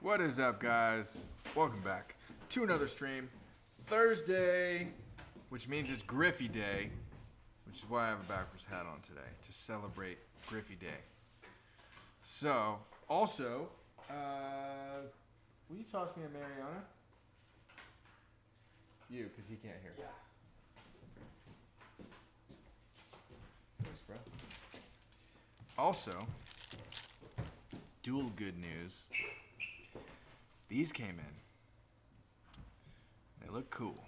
What is up, guys? Welcome back to another stream. Thursday, which means it's Griffey Day, which is why I have a backwards hat on today, to celebrate Griffey Day. So, also, will you toss me a Mariana? You, because he can't hear. Yeah. Thanks, bro. Also, dual good news. These came in. They look cool.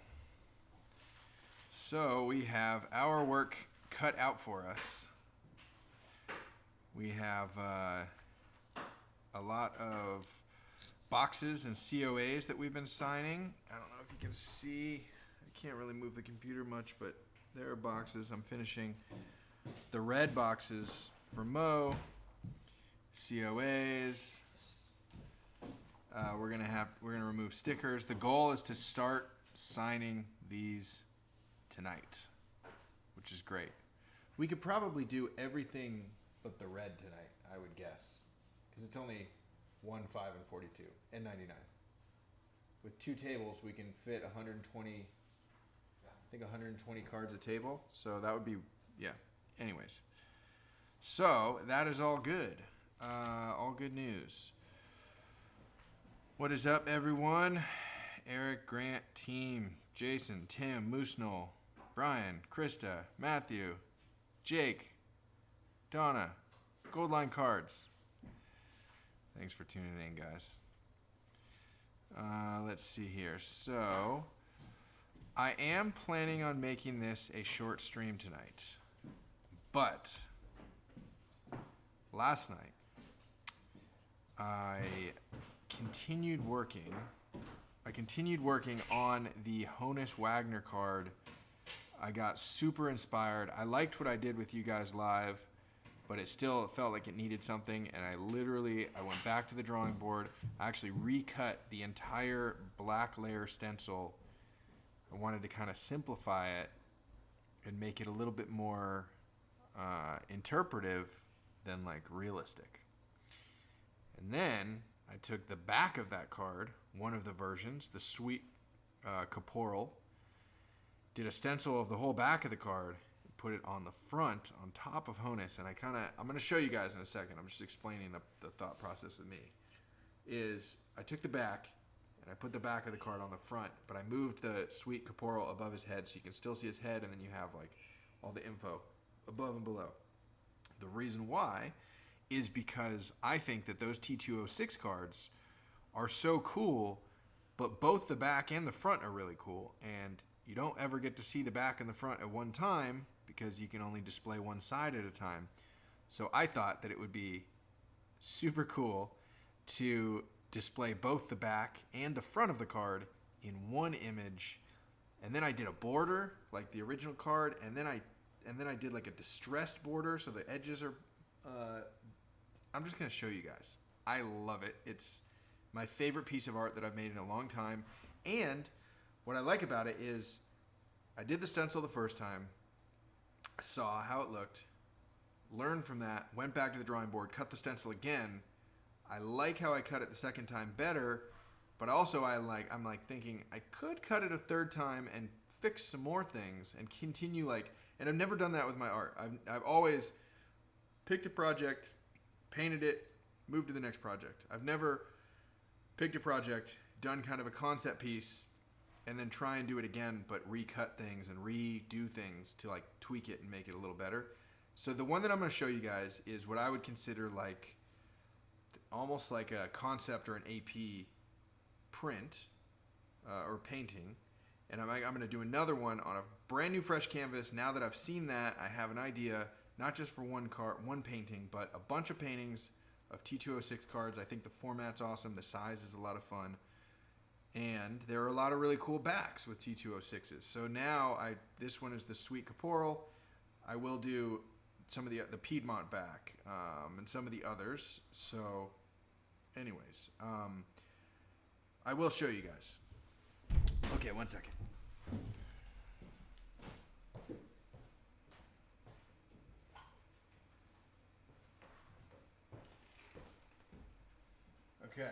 So we have our work cut out for us. We have a lot of boxes and COAs that we've been signing. I don't know if you can see. I can't really move the computer much, but there are boxes. I'm finishing the red boxes for Mo. COAs. We're gonna remove stickers. The goal is to start signing these tonight, which is great. We could probably do everything but the red tonight, I would guess, because it's only 1, 5, and 42 and 99. With 2 tables, we can fit 120. I think 120 cards a table. So that would be Anyways, so that is all good. All good news. What is up, everyone? Eric, Grant, team, Jason, Tim, Moose Knoll, Brian, Krista, Matthew, Jake, Donna, Gold Line Cards. Thanks for tuning in, guys. Let's see here. So, I am planning on making this a short stream tonight. But, last night, I continued working on the Honus Wagner card. I got super inspired. I liked what I did with you guys live, but it still felt like it needed something, and I went back to the drawing board. I actually recut the entire black layer stencil. I wanted to kind of simplify it and make it a little bit more interpretive than like realistic. And then I took the back of that card, one of the versions, the Sweet Caporal, did a stencil of the whole back of the card, and put it on the front on top of Honus. And I'm going to show you guys in a second. I'm just explaining the thought process with me. Is I took the back and I put the back of the card on the front, but I moved the Sweet Caporal above his head so you can still see his head, and then you have like all the info above and below. The reason why is because I think that those T206 cards are so cool, but both the back and the front are really cool, and you don't ever get to see the back and the front at one time because you can only display one side at a time. So I thought that it would be super cool to display both the back and the front of the card in one image, and then I did a border like the original card, and then I did like a distressed border so the edges are I'm just going to show you guys. I love it. It's my favorite piece of art that I've made in a long time. And what I like about it is I did the stencil the first time, saw how it looked, learned from that, went back to the drawing board, cut the stencil again. I like how I cut it the second time better, but also I'm thinking I could cut it a third time and fix some more things and continue and I've never done that with my art. I've always picked a project, painted it, moved to the next project. I've never picked a project, done kind of a concept piece, and then try and do it again, but recut things and redo things to tweak it and make it a little better. So the one that I'm going to show you guys is what I would consider almost like a concept or an AP print or painting. And I'm going to do another one on a brand new fresh canvas. Now that I've seen that, I have an idea, not just for one painting, but a bunch of paintings of T206 cards. I think the format's awesome. The size is a lot of fun. And there are a lot of really cool backs with T206s. So now this one is the Sweet Caporal. I will do some of the Piedmont back and some of the others. So anyways, I will show you guys. Okay, 1 second. Okay.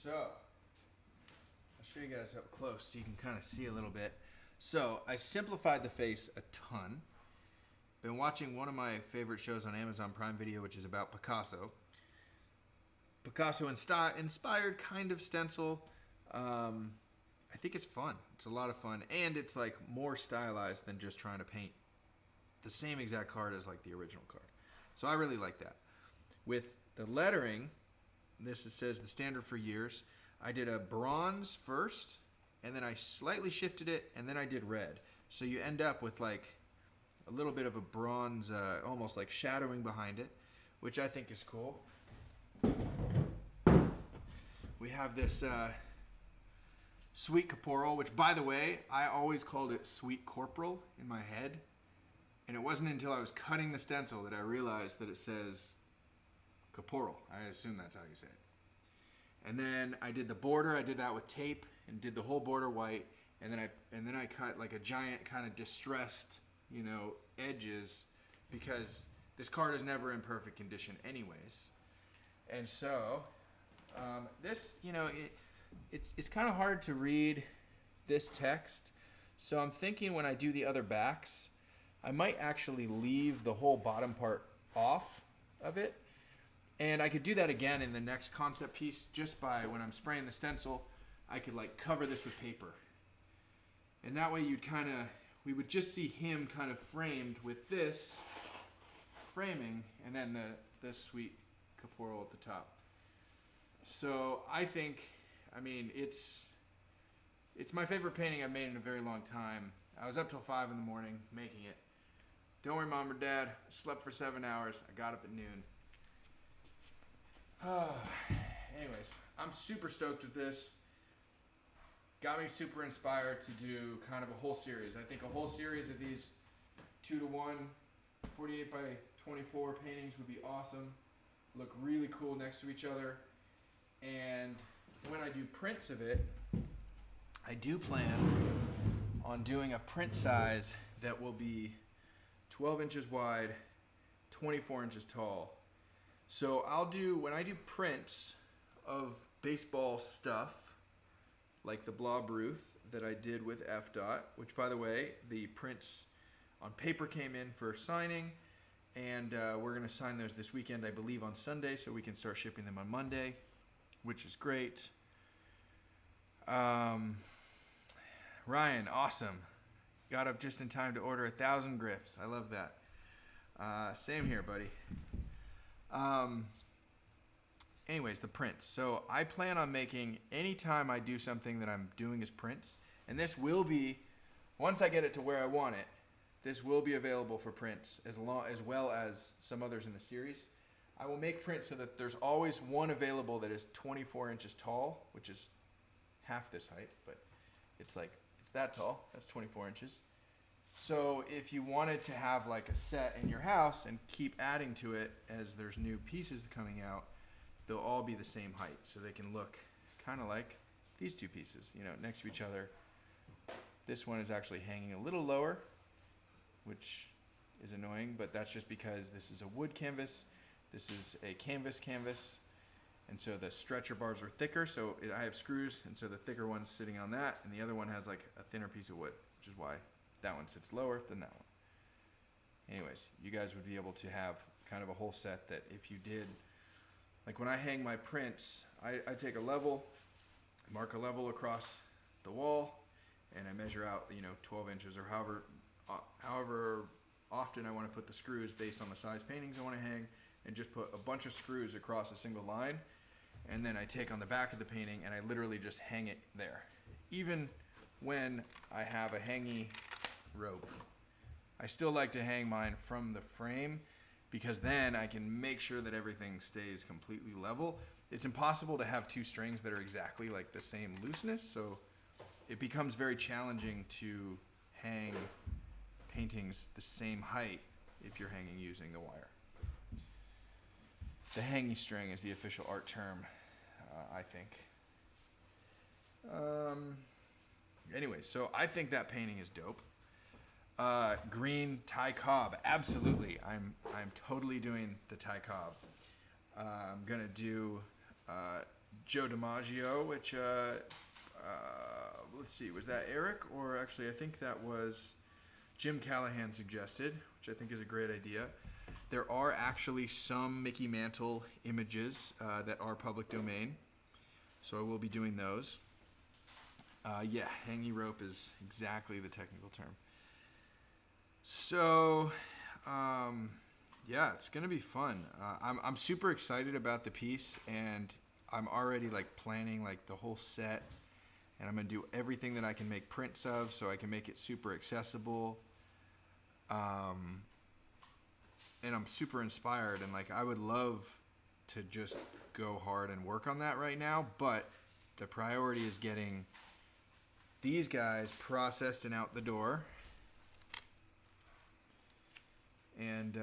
So, I'll show you guys up close so you can kind of see a little bit. So, I simplified the face a ton. Been watching one of my favorite shows on Amazon Prime Video, which is about Picasso. Picasso inspired kind of stencil. I think it's fun. It's a lot of fun. And it's like more stylized than just trying to paint the same exact card as like the original card. So I really like that. With the lettering, says the standard for years. I did a bronze first, and then I slightly shifted it, and then I did red. So you end up with like a little bit of a bronze, almost like shadowing behind it, which I think is cool. We have this Sweet Caporal, which, by the way, I always called it Sweet Corporal in my head. And it wasn't until I was cutting the stencil that I realized that it says Caporal. I assume that's how you say it. And then I did the border. I did that with tape and did the whole border white. And then I cut like a giant kind of distressed, edges, because this card is never in perfect condition anyways. And so this, it's kind of hard to read this text. So I'm thinking when I do the other backs, I might actually leave the whole bottom part off of it. And I could do that again in the next concept piece, just by when I'm spraying the stencil, I could like cover this with paper. And that way we would just see him kind of framed with this framing, and then the Sweet Caporal at the top. So I think, it's my favorite painting I've made in a very long time. I was up till 5 in the morning making it. Don't worry, Mom or Dad. I slept for 7 hours. I got up at noon. Anyways, I'm super stoked with this. Got me super inspired to do kind of a whole series. I think a whole series of these 2-to-1, 48 by 24 paintings would be awesome. Look really cool next to each other. And when I do prints of it, I do plan on doing a print size that will be 12 inches wide, 24 inches tall. So when I do prints of baseball stuff, like the Blob Ruth that I did with FDOT, which, by the way, the prints on paper came in for signing, and we're going to sign those this weekend, I believe, on Sunday, so we can start shipping them on Monday, which is great. Ryan, awesome. Got up just in time to order 1,000 Griffs. I love that. Same here, buddy. Anyways, the prints. So I plan on making, anytime I do something that I'm doing as prints, and this will be, once I get it to where I want it, this will be available for prints as well as some others in the series. I will make prints so that there's always one available that is 24 inches tall, which is half this height, but it's that tall. That's 24 inches. So if you wanted to have like a set in your house and keep adding to it as there's new pieces coming out, they'll all be the same height, so they can look kind of like these two pieces, next to each other. This one is actually hanging a little lower, which is annoying, but that's just because this is a wood canvas. This is a canvas, and so the stretcher bars are thicker, so I have screws, and so the thicker one's sitting on that, and the other one has like a thinner piece of wood, which is why that one sits lower than that one. Anyways, you guys would be able to have kind of a whole set that if you did, like when I hang my prints, I take a level, mark a level across the wall, and I measure out, 12 inches or however often I want to put the screws based on the size paintings I want to hang, and just put a bunch of screws across a single line. And then I take on the back of the painting and I literally just hang it there. Even when I have a hangy rope, I still like to hang mine from the frame, because then I can make sure that everything stays completely level. It's impossible to have two strings that are exactly like the same looseness, so it becomes very challenging to hang paintings the same height if you're hanging using the wire. The hangy string is the official art term, I think. Anyways, so I think that painting is dope. Green Ty Cobb, absolutely. I'm totally doing the Ty Cobb. I'm gonna do Joe DiMaggio, which let's see, was that Eric, or actually I think that was Jim Callahan suggested, which I think is a great idea. There are actually some Mickey Mantle images that are public domain, so I will be doing those. Yeah, hangy rope is exactly the technical term. So, yeah, it's gonna be fun. I'm super excited about the piece, and I'm already like planning like the whole set, and I'm gonna do everything that I can make prints of, so I can make it super accessible. And I'm super inspired, and like I would love to just go hard and work on that right now, but the priority is getting these guys processed and out the door, and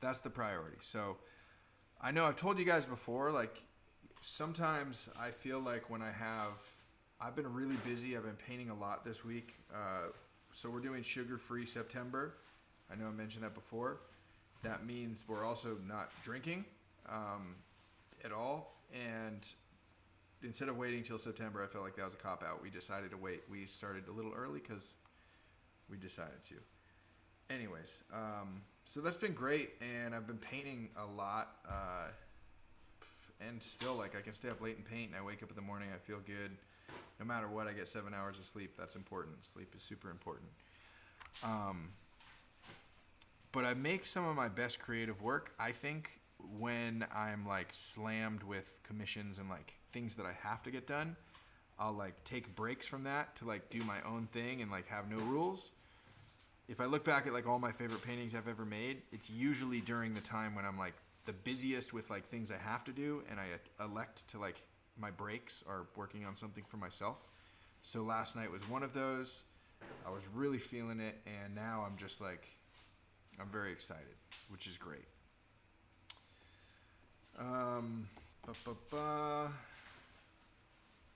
that's the priority. So I know I've told you guys before, like sometimes I feel like when I've been really busy. I've been painting a lot this week, so we're doing sugar-free September. I know I mentioned that before. That means we're also not drinking at all. And instead of waiting till September, I felt like that was a cop-out. We decided to wait. We started a little early because we decided to. Anyways, so that's been great, and I've been painting a lot. And still, like, I can stay up late and paint, and I wake up in the morning, I feel good. No matter what, I get 7 hours of sleep. That's important. Sleep is super important. But I make some of my best creative work, I think, when I'm like slammed with commissions and like things that I have to get done. I'll like take breaks from that to like do my own thing and like have no rules. If I look back at like all my favorite paintings I've ever made, it's usually during the time when I'm like the busiest with like things I have to do, and I elect to like my breaks are working on something for myself. So last night was one of those. I was really feeling it, and now I'm just like, I'm very excited, which is great. I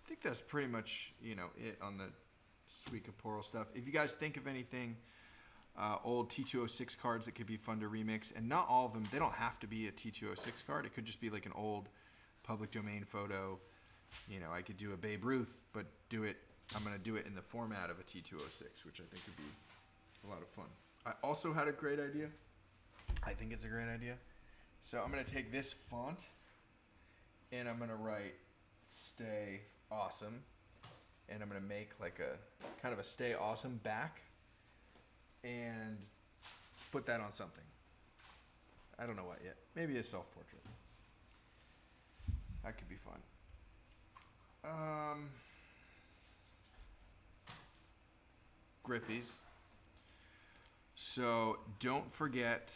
think that's pretty much, it on the Sweet Caporal stuff. If you guys think of anything, old T206 cards that could be fun to remix, and not all of them, they don't have to be a T206 card. It could just be like an old public domain photo. I could do a Babe Ruth, but I'm going to do it in the format of a T206, which I think would be a lot of fun. I also had a great idea. I think it's a great idea. So I'm going to take this font, and I'm going to write Stay Awesome, and I'm going to make like a kind of a Stay Awesome back and put that on something. I don't know what yet. Maybe a self-portrait. That could be fun. Griffey's. So don't forget.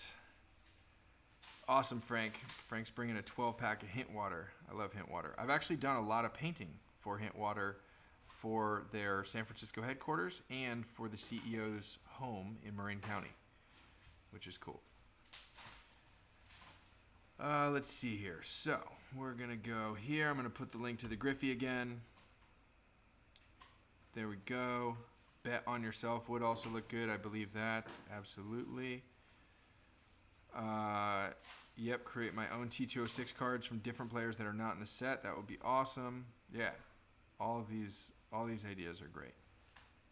Awesome, Frank. Frank's bringing a 12-pack of Hint Water. I love Hint Water. I've actually done a lot of painting for Hint Water for their San Francisco headquarters and for the CEO's home in Marin County, which is cool. Let's see here. So we're going to go here. I'm going to put the link to the Griffey again. There we go. Bet on Yourself would also look good. I believe that. Absolutely. Yep, create my own T206 cards from different players that are not in the set. That would be awesome. Yeah, all these ideas are great.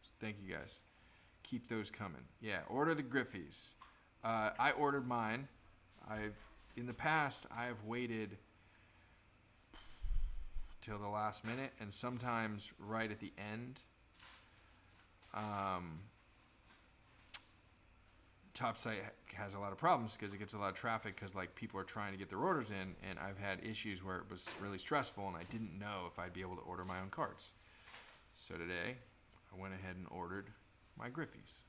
So thank you guys. Keep those coming. Yeah, order the Griffies. I ordered mine. In the past, I have waited till the last minute, and sometimes right at the end. Topsite has a lot of problems because it gets a lot of traffic because like people are trying to get their orders in, and I've had issues where it was really stressful and I didn't know if I'd be able to order my own cards. So today I went ahead and ordered my Griffies,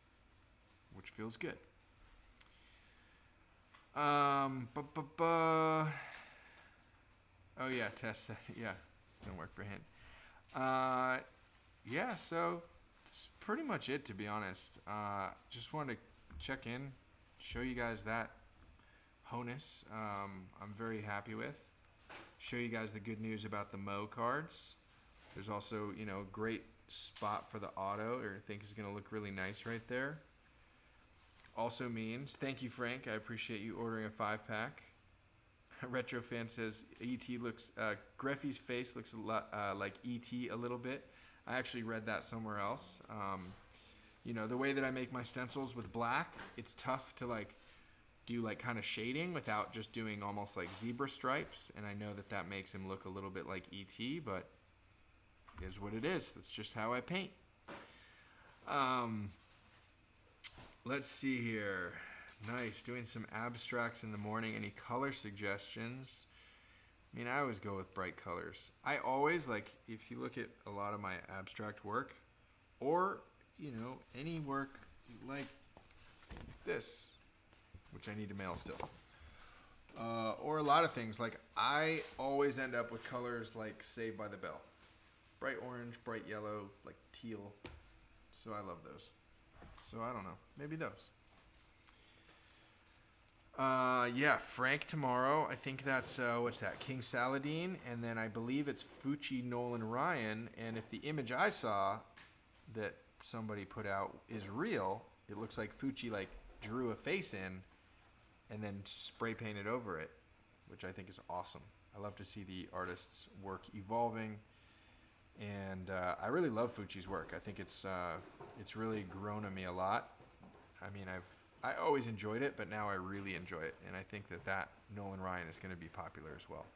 which feels good. Oh yeah, Tess said yeah, didn't work for him. Yeah, so that's pretty much it, to be honest. Just wanted to check in, show you guys that Honus I'm very happy with. Show you guys the good news about the Mo cards. There's also, a great spot for the auto, or I think is going to look really nice right there. Also means, thank you, Frank. I appreciate you ordering a 5-pack. Retro fan says E.T. looks, Griffey's face looks a lot like E.T. a little bit. I actually read that somewhere else. The way that I make my stencils with black, it's tough to like do like kind of shading without just doing almost like zebra stripes. And I know that makes him look a little bit like E.T., but it is what it is. That's just how I paint. Let's see here. Nice. Doing some abstracts in the morning. Any color suggestions? I mean, I always go with bright colors. I always, like, if you look at a lot of my abstract work, or, any work like this, which I need to mail still, or a lot of things, like, I always end up with colors like Saved by the Bell. Bright orange, bright yellow, like teal. So I love those. So I don't know. Maybe those. Frank tomorrow. I think that's, what's that? King Saladin. And then I believe it's Fucci, Nolan, Ryan. And if the image I saw that somebody put out is real, it looks like Fucci, like, drew a face in and then spray painted over it, which I think is awesome. I love to see the artist's work evolving. And I really love Fucci's work. I think it's really grown on me a lot. I mean, I always enjoyed it, but now I really enjoy it. And I think that Nolan Ryan is going to be popular as well.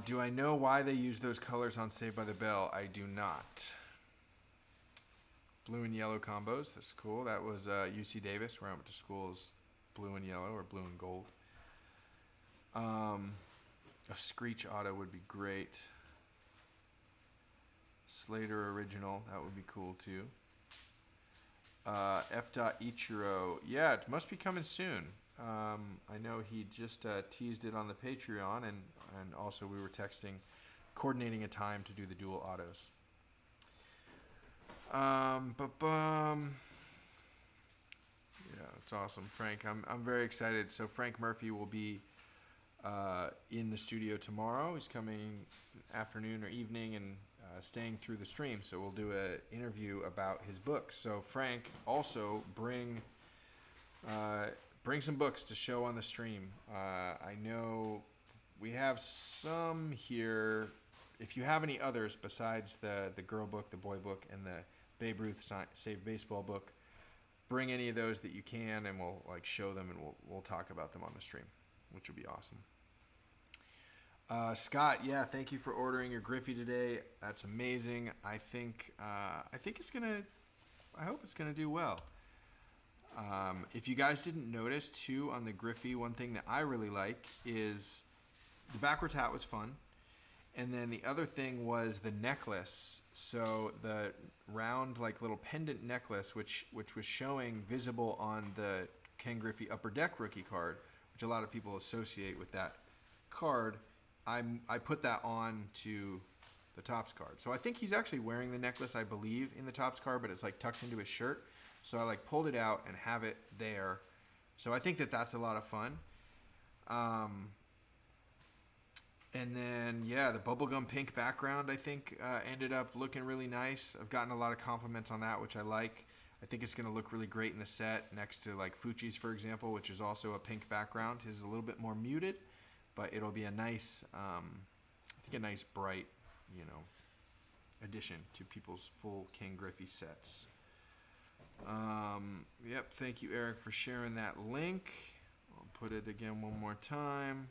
Do I know why they use those colors on Saved by the Bell? I do not. Blue and yellow combos. That's cool. That was UC Davis, where I went to school, is blue and yellow or blue and gold. A Screech Auto would be great. Slater Original. That would be cool too. F. Ichiro. Yeah, it must be coming soon. I know he just teased it on the Patreon, and also we were coordinating a time to do the dual autos. Yeah, it's awesome, Frank. I'm very excited. So Frank Murphy will be in the studio tomorrow. He's coming afternoon or evening and staying through the stream. So we'll do an interview about his books. So Frank, also bring some books to show on the stream. I know we have some here. If you have any others besides the girl book, the boy book, and the Babe Ruth Save Baseball book, bring any of those that you can, and we'll like show them, and we'll talk about them on the stream, which will be awesome. Scott, yeah, thank you for ordering your Griffey today. That's amazing. I think it's gonna. I hope it's gonna do well. If you guys didn't notice too on the Griffey, one thing that I really like is the backwards hat was fun, and then the other thing was the necklace. So the round like little pendant necklace, which was showing visible on the Ken Griffey Upper Deck rookie card, which a lot of people associate with that card. I put that on to the Topps card. So I think he's actually wearing the necklace, I believe, in the Topps card, but it's like tucked into his shirt. So I like pulled it out and have it there. So I think that's a lot of fun. And then, yeah, the bubblegum pink background, I think, ended up looking really nice. I've gotten a lot of compliments on that, which I like. I think it's going to look really great in the set next to like Fucci's, for example, which is also a pink background. His is a little bit more muted, but it'll be a nice, I think a nice bright, addition to people's full King Griffey sets. Yep, thank you, Eric, for sharing that link. I'll put it again one more time.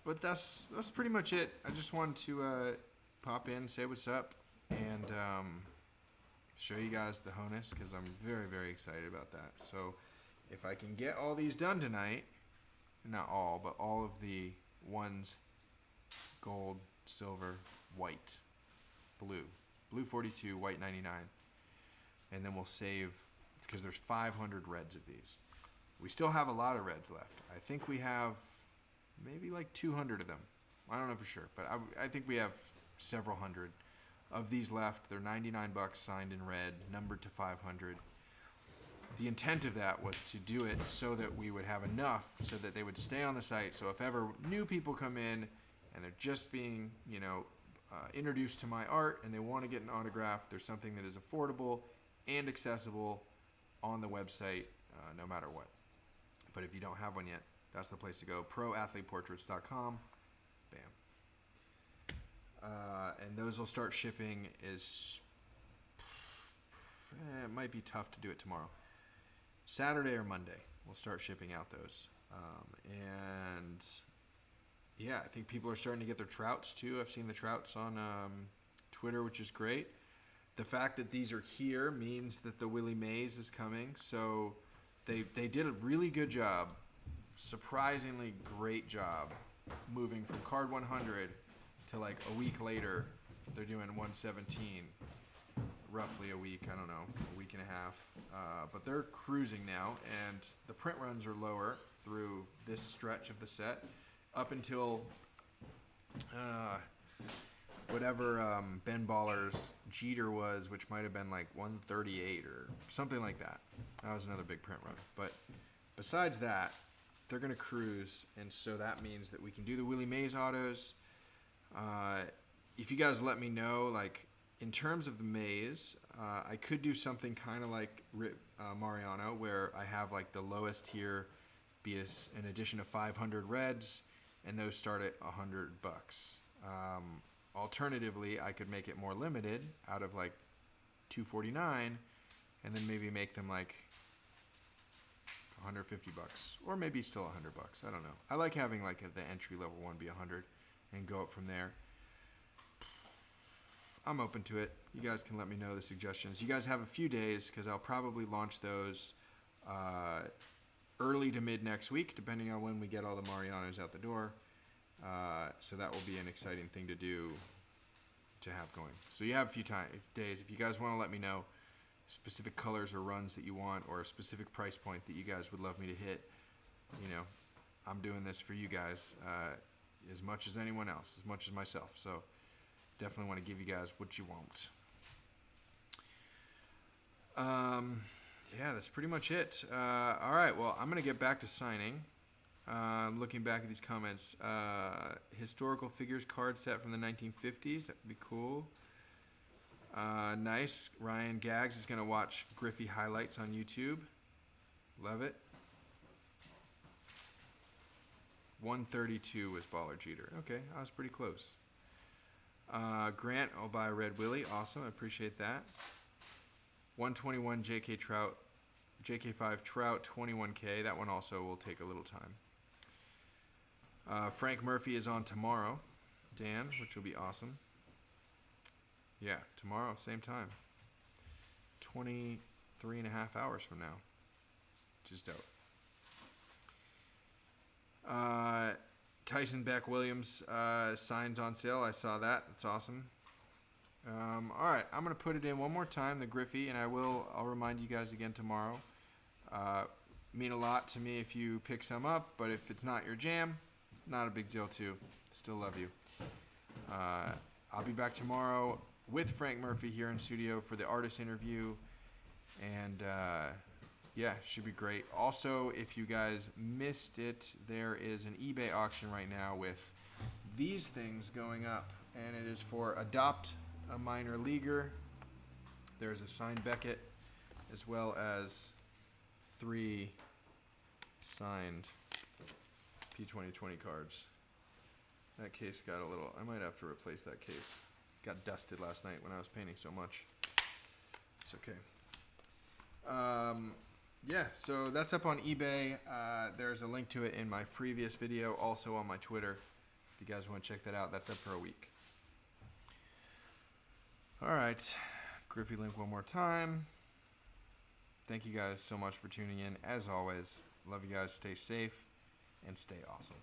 But that's pretty much it. I just wanted to pop in, say what's up, and show you guys the Honus, because I'm very, very excited about that. So if I can get all these done tonight, not all, but all of the ones, gold, silver, white, blue 42, white 99, and then we'll save, because there's 500 reds of these. We still have a lot of reds left. I think we have maybe like 200 of them. I don't know for sure, but I think we have several hundred of these left. They're $99 signed in red, numbered to 500. The intent of that was to do it so that we would have enough so that they would stay on the site. So if ever new people come in and they're just being, introduced to my art and they want to get an autograph, there's something that is affordable and accessible on the website no matter what. But if you don't have one yet, that's the place to go. ProAthletePortraits.com. Bam. And those will start shipping it might be tough to do it tomorrow. Saturday or Monday, we'll start shipping out those. And yeah, I think people are starting to get their trouts too. I've seen the trouts on Twitter, which is great. The fact that these are here means that the Willie Mays is coming. So they did a really good job, surprisingly great job, moving from card 100 to like a week later, they're doing 117. Roughly a week, I don't know, a week and a half. But they're cruising now, and the print runs are lower through this stretch of the set up until whatever Ben Baller's Jeter was, which might have been like 138 or something like that. That was another big print run. But besides that, they're going to cruise, and so that means that we can do the Willie Mays autos. If you guys let me know, like, in terms of the maze, I could do something kind of like Mariano, where I have like the lowest tier be an addition of 500 reds, and those start at $100. Alternatively, I could make it more limited out of like 249, and then maybe make them like $150, or maybe still $100. I don't know. I like having like the entry level one be 100 and go up from there. I'm open to it. You guys can let me know the suggestions. You guys have a few days, because I'll probably launch those early to mid next week, depending on when we get all the Marianos out the door. So that will be an exciting thing to do, to have going. So you have a few days. If you guys want to let me know specific colors or runs that you want, or a specific price point that you guys would love me to hit, you know, I'm doing this for you guys as much as anyone else, as much as myself. So definitely want to give you guys what you want. Yeah, that's pretty much it. All right, well, I'm going to get back to signing. Looking back at these comments, historical figures card set from the 1950s. That would be cool. Nice. Ryan Gaggs is going to watch Griffey highlights on YouTube. Love it. 132 was Baller Jeter. Okay, I was pretty close. Grant, I'll buy Red Willie. Awesome, I appreciate that. 121 JK5 Trout, 21K. That one also will take a little time. Frank Murphy is on tomorrow, Dan, which will be awesome. Yeah, tomorrow, same time. 23 and a half hours from now, which is dope. Tyson Beck Williams signs on sale. I saw that. That's awesome. All right, I'm gonna put it in one more time, the Griffey, and I'll remind you guys again tomorrow. Mean a lot to me if you pick some up, but if it's not your jam, not a big deal too. Still love you. I'll be back tomorrow with Frank Murphy here in studio for the artist interview, and yeah, should be great. Also, if you guys missed it, there is an eBay auction right now with these things going up, and it is for Adopt a Minor Leaguer. There's a signed Beckett, as well as 3 signed P2020 cards. That case got a little, I might have to replace that case. Got dusted last night when I was painting so much. It's okay. Yeah, so that's up on eBay. There's a link to it in my previous video, also on my Twitter. If you guys want to check that out, that's up for a week. All right, Griffey link one more time. Thank you guys so much for tuning in. As always, love you guys. Stay safe and stay awesome.